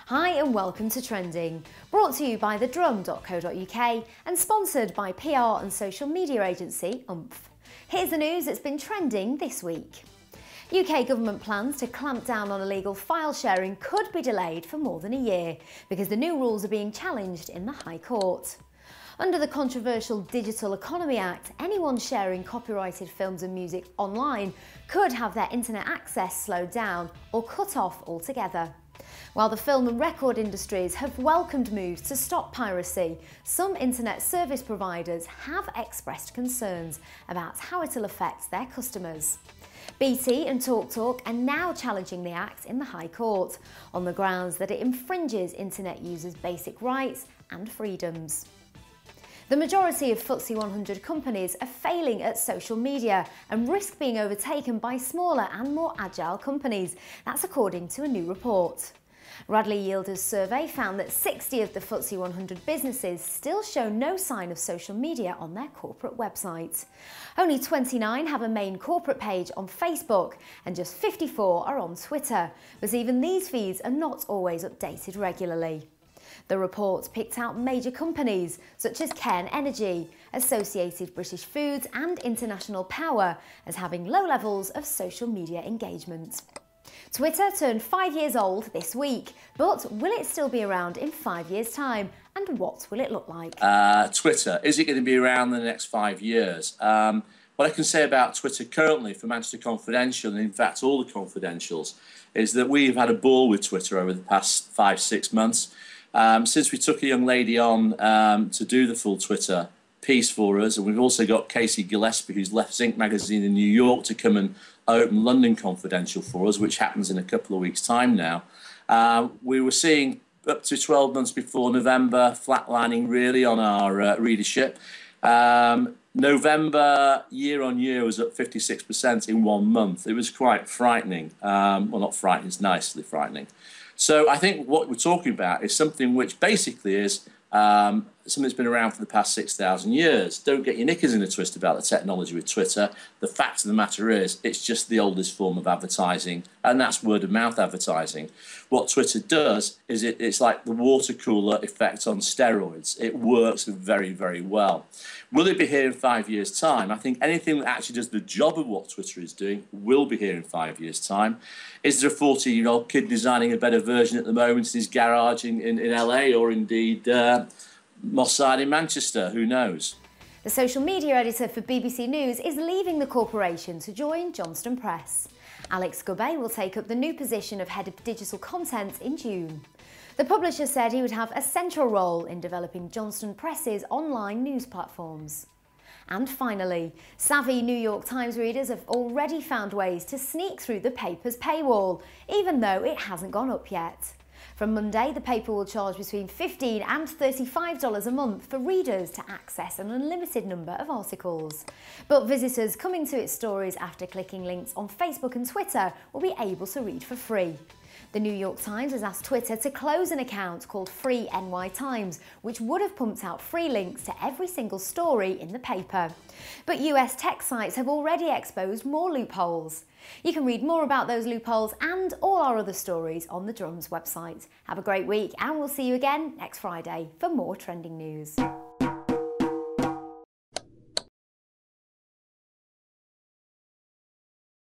Hi and welcome to Trending, brought to you by thedrum.co.uk and sponsored by PR and social media agency Oomph. Here's the news that's been trending this week. UK government plans to clamp down on illegal file sharing could be delayed for more than a year because the new rules are being challenged in the High Court. Under the controversial Digital Economy Act, anyone sharing copyrighted films and music online could have their internet access slowed down or cut off altogether. While the film and record industries have welcomed moves to stop piracy, some internet service providers have expressed concerns about how it'll affect their customers. BT and TalkTalk are now challenging the Act in the High Court on the grounds that it infringes internet users' basic rights and freedoms. The majority of FTSE 100 companies are failing at social media and risk being overtaken by smaller and more agile companies. That's according to a new report. Radley Yielder's survey found that 60 of the FTSE 100 businesses still show no sign of social media on their corporate website. Only 29 have a main corporate page on Facebook and just 54 are on Twitter, but even these feeds are not always updated regularly. The report picked out major companies such as Cairn Energy, Associated British Foods and International Power as having low levels of social media engagement. Twitter turned 5 years old this week, but will it still be around in 5 years' time? And what will it look like? Twitter, is it going to be around in the next 5 years? What I can say about Twitter currently for Manchester Confidential, and in fact all the confidentials, is that we've had a ball with Twitter over the past 5-6 months. Since we took a young lady on to do the full Twitter piece for us, and we've also got Casey Gillespie, who's left Zinc magazine in New York to come and open London Confidential for us, which happens in a couple of weeks' time now. We were seeing up to 12 months before November flatlining really on our readership. November year on year was up 56% in 1 month. It was quite frightening. Well, not frightening, it's nicely frightening. So I think what we're talking about is something which basically is something that's been around for the past 6,000 years. Don't get your knickers in a twist about the technology with Twitter. The fact of the matter is it's just the oldest form of advertising, and that's word of mouth advertising. What Twitter does is it's like the water cooler effect on steroids. It works very, very well. Will it be here in 5 years' time? I think anything that actually does the job of what Twitter is doing will be here in 5 years' time. Is there a 14-year-old kid designing a better version at the moment in his garage in LA or indeed Moss Side in Manchester? Who knows? The social media editor for BBC News is leaving the corporation to join Johnston Press. Alex Gubbe will take up the new position of Head of Digital Content in June. The publisher said he would have a central role in developing Johnston Press's online news platforms. And finally, savvy New York Times readers have already found ways to sneak through the paper's paywall, even though it hasn't gone up yet. From Monday, the paper will charge between $15 and $35 a month for readers to access an unlimited number of articles. But visitors coming to its stories after clicking links on Facebook and Twitter will be able to read for free. The New York Times has asked Twitter to close an account called Free NY Times, which would have pumped out free links to every single story in the paper. But US tech sites have already exposed more loopholes. You can read more about those loopholes and all our other stories on the Drum's website. Have a great week, and we'll see you again next Friday for more trending news.